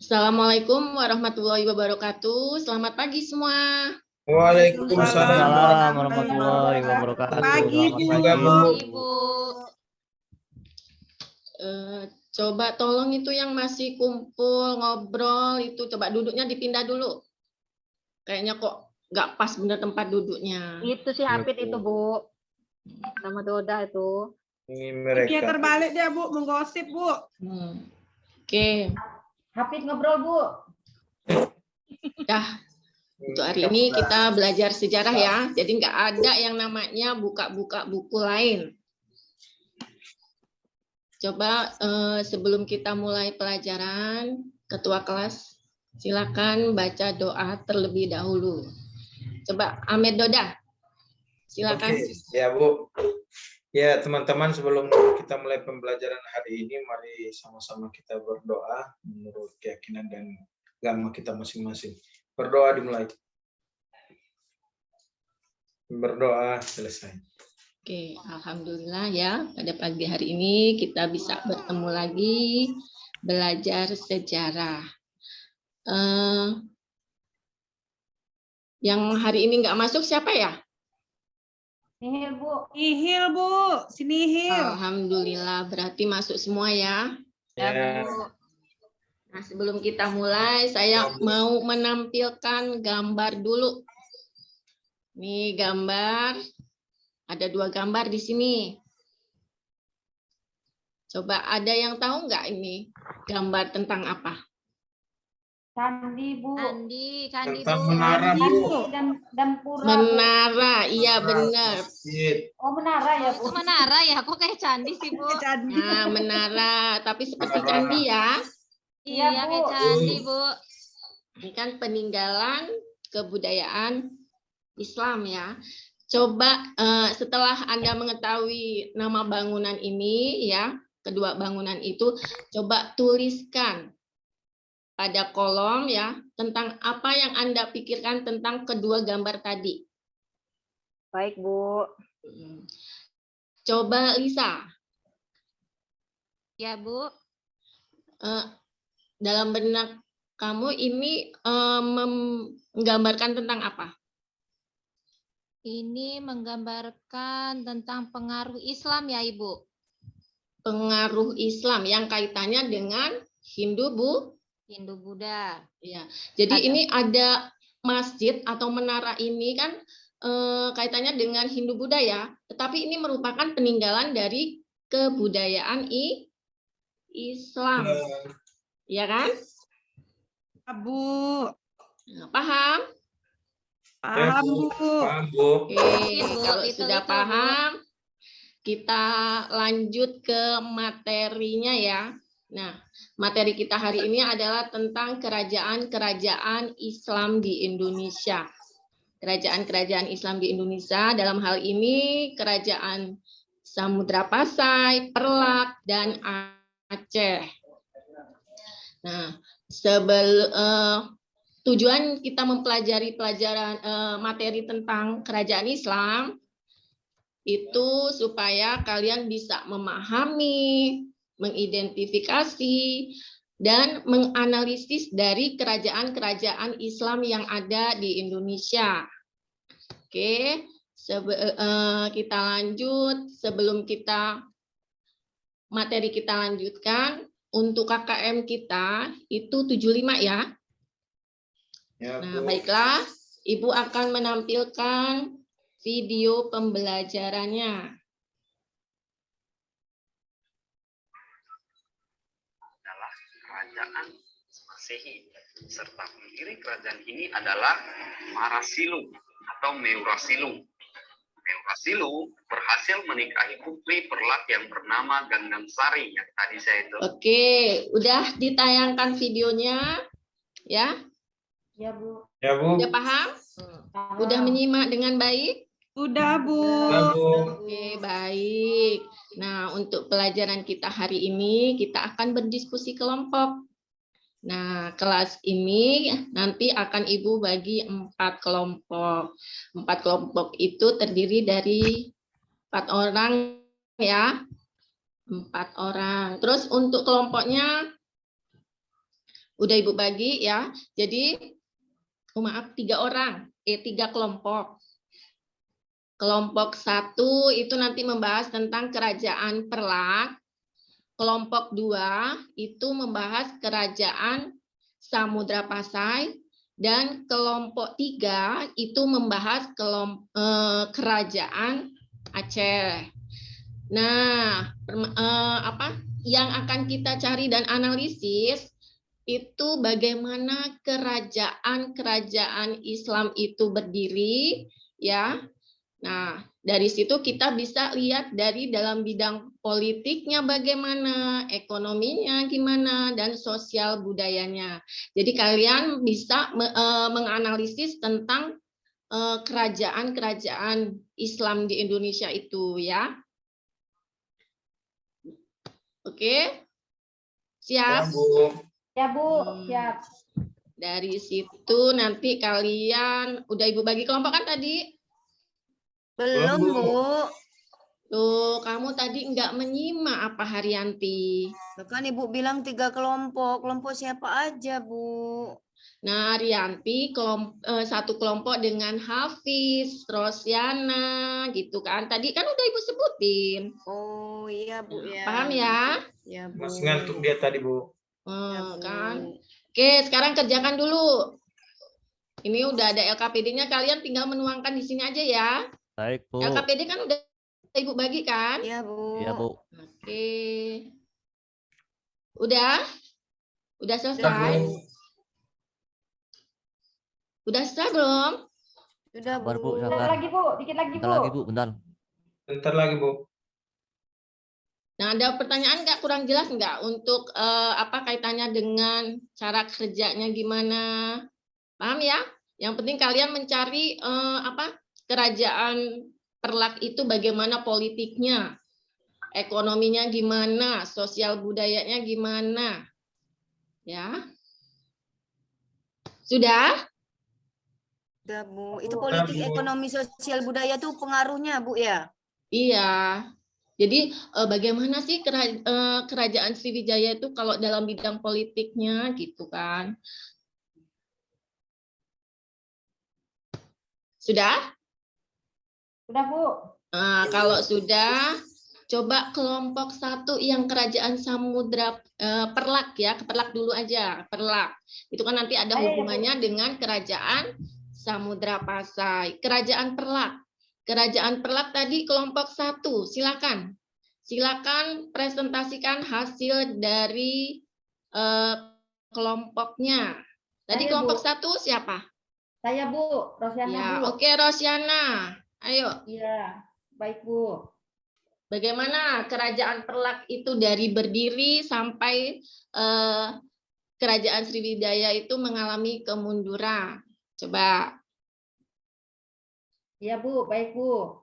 Assalamualaikum warahmatullahi wabarakatuh. Selamat pagi semua. Waalaikumsalam warahmatullahi wabarakatuh. Pagi, Selamat pagi, Bu. Coba tolong itu yang masih kumpul ngobrol itu coba duduknya dipindah dulu. Kayaknya kok nggak pas bener tempat duduknya. Itu si Hafid itu, Bu. Sama Doda itu. Ini Dia mereka. terbalik dia, Bu, menggosip, Bu. Oke. Hafid ngobrol, Bu. Dah. Untuk hari ini kita belajar sejarah ya. Jadi nggak ada yang namanya buka-buka buku lain. Coba sebelum kita mulai pelajaran, ketua kelas silakan baca doa terlebih dahulu. Coba Ahmed Doda, silakan. Oke, ya Bu. Ya teman-teman, sebelum kita mulai pembelajaran hari ini, mari sama-sama kita berdoa menurut keyakinan dan agama kita masing-masing. Berdoa dimulai. Berdoa selesai. Oke, alhamdulillah ya pada pagi hari ini kita bisa bertemu lagi belajar sejarah. Yang hari ini nggak masuk siapa ya? Nihil, Bu. Ihil, Bu. Sini Ihil. Alhamdulillah, berarti masuk semua ya. Ya. Nah, sebelum kita mulai, saya mau menampilkan gambar dulu. Nih gambar, ada 2 gambar di sini. Coba ada yang tahu nggak ini gambar tentang apa? Candi, Bu. Candi, Tentang Bu. menara, Bu. Dan pura. Menara, iya benar. Oh, menara ya, Itu Bu. menara ya, kok kayak candi sih, Bu? Candi. Nah, menara, tapi seperti candi ya. Iya, Iya, Bu. kayak candi, Bu. Ini kan peninggalan kebudayaan Islam ya. Coba setelah Anda mengetahui nama bangunan ini ya, kedua bangunan itu, coba tuliskan pada kolom ya tentang apa yang Anda pikirkan tentang kedua gambar tadi. Baik, Bu. Coba Lisa, Ya, Bu. dalam benak kamu ini menggambarkan tentang apa? Ini menggambarkan tentang pengaruh Islam ya, Ibu. Pengaruh Islam yang kaitannya dengan Hindu, Bu. Hindu Buddha. Ya, jadi ini ada masjid atau menara ini kan kaitannya dengan Hindu Buddha ya, tetapi ini merupakan peninggalan dari kebudayaan Islam, ya kan? Bu. Nah, paham? Paham, Bu. Paham, Bu. Oke, Bu. kalau Itu, sudah Bu. paham, kita lanjut ke materinya ya. Nah, materi kita hari ini adalah tentang kerajaan-kerajaan Islam di Indonesia. Kerajaan-kerajaan Islam di Indonesia, dalam hal ini kerajaan Samudra Pasai, Perlak, dan Aceh. Nah, tujuan kita mempelajari materi tentang kerajaan Islam itu supaya kalian bisa memahami, mengidentifikasi, dan menganalisis dari kerajaan-kerajaan Islam yang ada di Indonesia. Oke, kita lanjut. Sebelum materi kita lanjutkan, untuk KKM kita itu 75 ya. Ya, Nah, Bu. baiklah, Ibu akan menampilkan video pembelajarannya. Adalah kerajaan Masehi, serta pendiri kerajaan ini adalah Marasilu atau Meurasilu. Meurasilu berhasil menikahi putri Perlak yang bernama Gandang Sari yang tadi saya itu. Oke, udah ditayangkan videonya ya? Ya, Bu. Ya, Bu. Udah paham? Udah menyimak dengan baik? Udah, Bu. Ya, Bu. Oke, baik. Nah, untuk pelajaran kita hari ini, kita akan berdiskusi kelompok. Nah, kelas ini nanti akan Ibu bagi 4 kelompok. 4 kelompok itu terdiri dari 4 orang ya. 4 orang. Terus untuk kelompoknya Udah Ibu bagi ya. Jadi, maaf, 3 orang, 3 kelompok. Kelompok 1 itu nanti membahas tentang kerajaan Perlak. Kelompok 2 itu membahas kerajaan Samudra Pasai. Dan kelompok 3 itu membahas kerajaan Aceh. Nah, yang akan kita cari dan analisis itu bagaimana kerajaan-kerajaan Islam itu berdiri, ya. Nah, dari situ kita bisa lihat dari dalam bidang politiknya bagaimana, ekonominya gimana, dan sosial budayanya. Jadi kalian bisa menganalisis tentang kerajaan-kerajaan Islam di Indonesia itu, ya. Oke, Ya, siap? Bu. Ya Bu, siap. Dari situ nanti kalian, udah Ibu bagi kelompok kan tadi? Belum, Belum, Bu. Bu. Tuh, kamu tadi enggak menyimak apa Haryanti? Kan Ibu bilang 3 kelompok. Kelompok siapa aja, Bu? Nah, Haryanti satu kelompok dengan Hafiz, Rosyana, gitu kan. Tadi kan udah Ibu sebutin. Oh iya, Bu ya. Paham ya? Ya, Bu. Masih ngantuk dia tadi, Bu. Ya, Bu. Kan? Oke, sekarang kerjakan dulu. Ini udah ada LKPD-nya, kalian tinggal menuangkan di sini aja ya. Baik, Bu. LKPD kan udah Ibu bagi kan? Iya, Bu. Iya, Bu. Oke. Udah? Udah Ya, selesai? Bu. Udah selesai belum? Sudah, Sabar, Bu, Bu. sabar. Bentar lagi Bu, dikit lagi Bentar Bu. lagi, Bu, bentar. Bentar lagi, Bu. Nah, ada pertanyaan nggak, kurang jelas nggak untuk apa kaitannya dengan cara kerjanya gimana? Paham ya? Yang penting kalian mencari kerajaan Perlak itu bagaimana politiknya, ekonominya gimana, sosial budayanya gimana, ya? Sudah? Sudah, Bu. Itu Sudah, politik, Bu. ekonomi, sosial, budaya tuh pengaruhnya, Bu ya? Iya. Jadi bagaimana sih kerajaan Sriwijaya itu kalau dalam bidang politiknya gitu kan? Sudah? Sudah Bu. Nah, kalau sudah, coba kelompok 1 yang kerajaan Samudra Perlak ya, Perlak dulu aja, Perlak. Itu kan nanti ada Ayo, ya, Bu. hubungannya dengan kerajaan Samudra Pasai. Kerajaan Perlak. Kerajaan Perlak tadi kelompok 1, silakan. Silakan presentasikan hasil dari kelompoknya. Tadi Ayo, kelompok Bu. 1 siapa? Saya Bu, Rosyana Ya, Bu. oke Rosyana. Ayo. Iya, baik Bu. Bagaimana kerajaan Perlak itu dari berdiri sampai kerajaan Sriwijaya itu mengalami kemunduran? Coba. Iya Bu, baik Bu.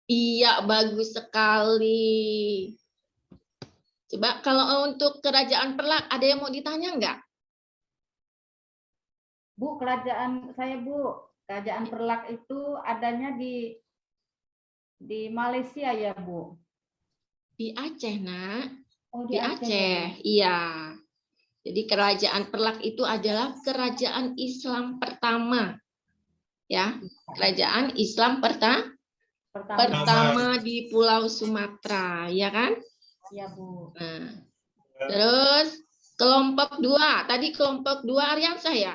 Iya, bagus sekali. Coba kalau untuk kerajaan Perlak, ada yang mau ditanya nggak? Bu, kerajaan saya Bu, kerajaan Perlak itu adanya di Malaysia ya Bu. Di Aceh, Nak. Oh, Di Aceh, iya. Jadi kerajaan Perlak itu adalah kerajaan Islam pertama. Ya, kerajaan Islam pertama di Pulau Sumatera, ya kan? Iya Bu. Nah, terus kelompok 2, tadi kelompok 2 Aryansa ya?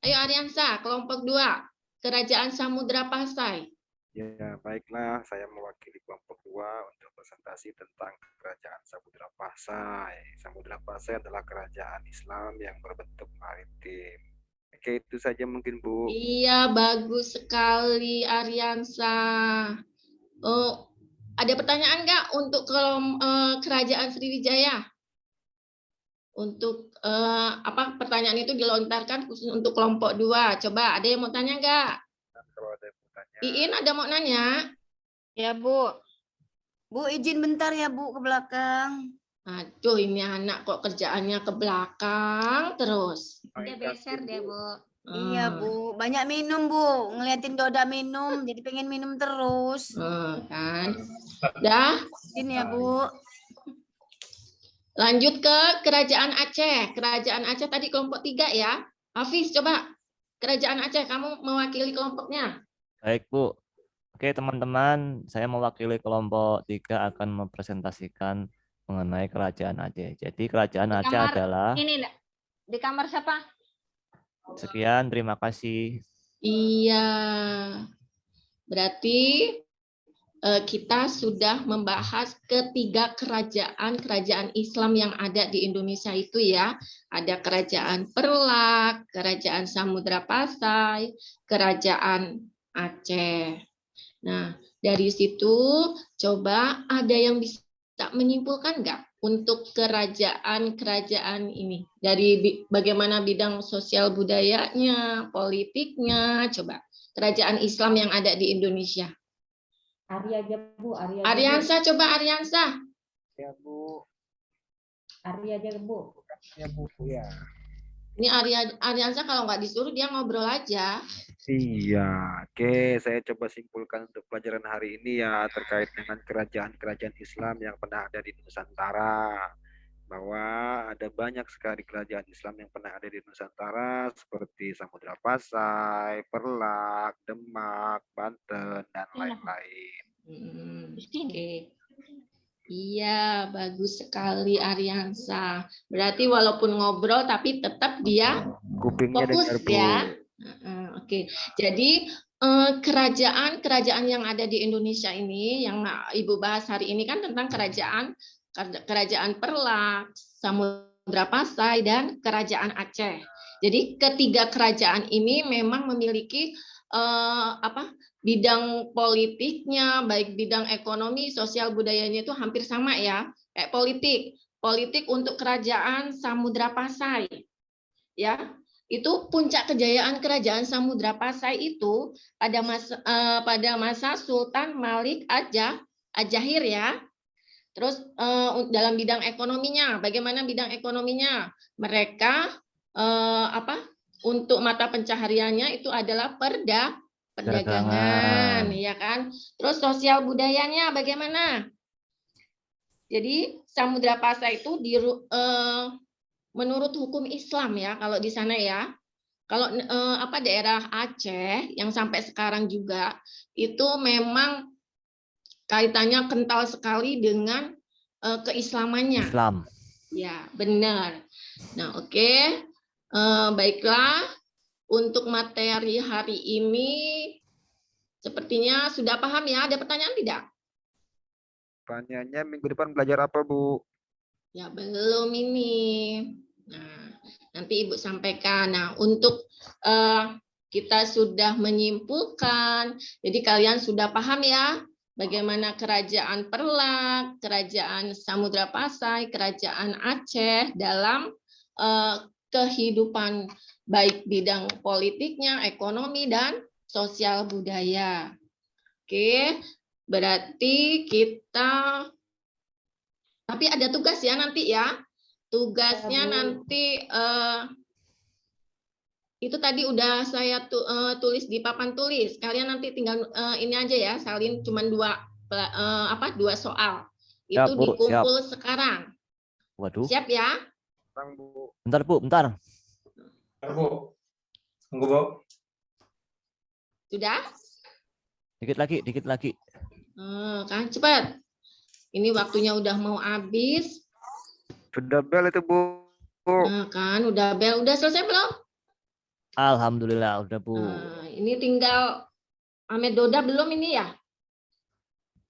Ayo Aryansa, kelompok 2, kerajaan Samudra Pasai. Ya, baiklah, saya mewakili kelompok 2 untuk presentasi tentang kerajaan Samudra Pasai. Samudra Pasai adalah kerajaan Islam yang berbentuk maritim. Oke, itu saja mungkin, Bu. Iya, bagus sekali Aryansa. Oh, ada pertanyaan nggak untuk kerajaan Sriwijaya? Untuk pertanyaan itu dilontarkan khusus untuk kelompok 2. Coba ada yang mau tanya nggak? Kalau ada yang mau tanya. Iin ada mau nanya? Ya Bu. Bu, izin bentar ya, Bu, ke belakang. Aduh, ini anak kok kerjaannya ke belakang terus. Dia beser deh, Bu. Iya, Bu. Banyak minum, Bu. Ngeliatin Doda minum, jadi pengen minum terus. Kan? Dah? Izin ya, Bu. Lanjut ke Kerajaan Aceh. Kerajaan Aceh tadi kelompok 3 ya. Hafiz, coba. Kerajaan Aceh, kamu mewakili kelompoknya. Baik, Bu. Oke, teman-teman, saya mewakili kelompok 3 akan mempresentasikan mengenai Kerajaan Aceh. Jadi, Kerajaan Di Aceh kamar adalah ini Ndak. Di kamar siapa? sekian, terima kasih. Iya. Berarti kita sudah membahas ketiga kerajaan Islam yang ada di Indonesia itu ya. Ada Kerajaan Perlak, Kerajaan Samudra Pasai, Kerajaan Aceh. Nah, dari situ coba ada yang bisa menyimpulkan nggak untuk kerajaan-kerajaan ini? Dari bagaimana bidang sosial budayanya, politiknya, coba. Kerajaan Islam yang ada di Indonesia. Arya aja Bu, Arya aja, Bu. Aryansa, coba Aryansa. Ya, Bu. Arya aja Bu. Ya, Bu. Ya. Ini Aryansa kalau nggak disuruh dia ngobrol aja. Iya, oke. Saya coba simpulkan untuk pelajaran hari ini ya terkait dengan kerajaan-kerajaan Islam yang pernah ada di Nusantara. Bahwa ada banyak sekali kerajaan Islam yang pernah ada di Nusantara seperti Samudra Pasai, Perlak, Demak, Banten, dan lain-lain. Oke. Iya, bagus sekali Aryansa. Berarti walaupun ngobrol tapi tetap dia Kupingnya fokus dengar, Bu. ya. Oke. Jadi kerajaan-kerajaan yang ada di Indonesia ini yang Ibu bahas hari ini kan tentang kerajaan Perlak, Samudra Pasai, dan Kerajaan Aceh. Jadi ketiga kerajaan ini memang memiliki bidang politiknya, baik bidang ekonomi, sosial budayanya itu hampir sama ya. Kayak politik untuk Kerajaan Samudra Pasai, ya. Itu puncak kejayaan Kerajaan Samudra Pasai itu pada masa Sultan Malik Ad-Jahir ya. Terus dalam bidang ekonominya, bagaimana bidang ekonominya? Mereka untuk mata pencahariannya itu adalah perdagangan, ya kan? Terus sosial budayanya bagaimana? Jadi Samudra Pasai itu menurut hukum Islam ya, kalau di sana ya. Kalau daerah Aceh yang sampai sekarang juga itu memang kaitannya kental sekali dengan keislamannya. Islam. Ya, benar. Nah, oke. Baiklah. Untuk materi hari ini sepertinya sudah paham ya. Ada pertanyaan tidak? Pertanyaannya minggu depan belajar apa, Bu? Ya, belum ini. Nah, nanti Ibu sampaikan. Nah, untuk kita sudah menyimpulkan. Jadi kalian sudah paham ya bagaimana Kerajaan Perlak, Kerajaan Samudra Pasai, Kerajaan Aceh dalam kehidupan baik bidang politiknya, ekonomi, dan sosial budaya. Oke, berarti kita... Tapi ada tugas ya nanti ya. Tugasnya nanti... itu tadi udah saya tulis di papan tulis. Kalian nanti tinggal ini aja ya, salin cuma dua soal. Siap, Itu Bu, dikumpul sekarang. Waduh. Siap ya? Bu. Bentar, Bu, bentar. Bu. Tunggu, Bu. Sudah? Dikit lagi. Kan cepat. Ini waktunya udah mau habis. Sudah bel itu, Bu. Nah, kan udah bel. Udah selesai belum? Alhamdulillah udah, Bu. Ini tinggal Ahmed Doda belum ini ya?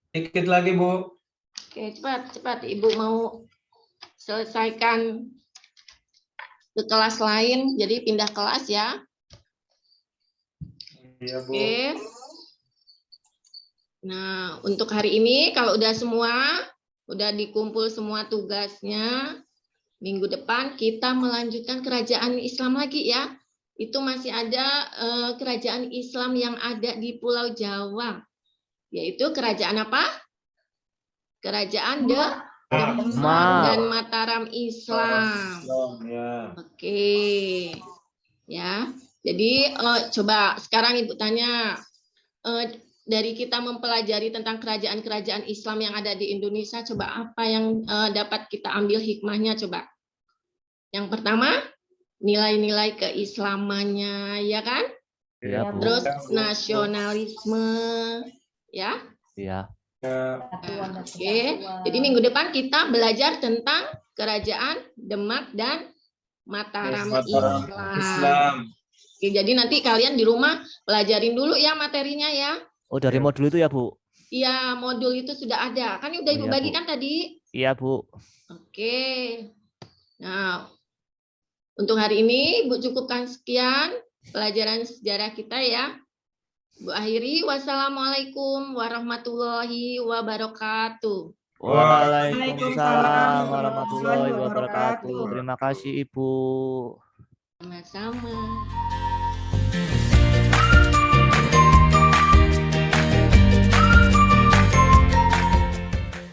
Dikit lagi, Bu. Oke, cepat. Ibu mau selesaikan ke kelas lain, jadi pindah kelas ya. Iya, Bu. Oke. Nah, untuk hari ini kalau udah udah dikumpul semua tugasnya, minggu depan kita melanjutkan kerajaan Islam lagi ya. Itu masih ada kerajaan Islam yang ada di Pulau Jawa, yaitu kerajaan apa? Kerajaan Demak dan Mataram Islam. Ya. Oke, ya. Jadi coba sekarang Ibu tanya, dari kita mempelajari tentang kerajaan-kerajaan Islam yang ada di Indonesia, coba apa yang dapat kita ambil hikmahnya coba? Yang pertama, nilai-nilai keislamannya, ya kan? Iya, Bu. Terus nasionalisme, ya. Iya. Oke, jadi minggu depan kita belajar tentang kerajaan Demak dan Mataram Mataram Islam. Islam. Oke, jadi nanti kalian di rumah pelajarin dulu ya materinya ya. Oh, dari modul itu ya, Bu? Iya, modul itu sudah ada. Kan udah Oh, Ibu iya, Bu. bagikan tadi? Iya, Bu. Oke. Nah, untuk hari ini Ibu cukupkan sekian pelajaran sejarah kita ya. Bu akhiri, wassalamualaikum warahmatullahi wabarakatuh. Waalaikumsalam warahmatullahi wabarakatuh. Terima kasih, Ibu. Sama-sama.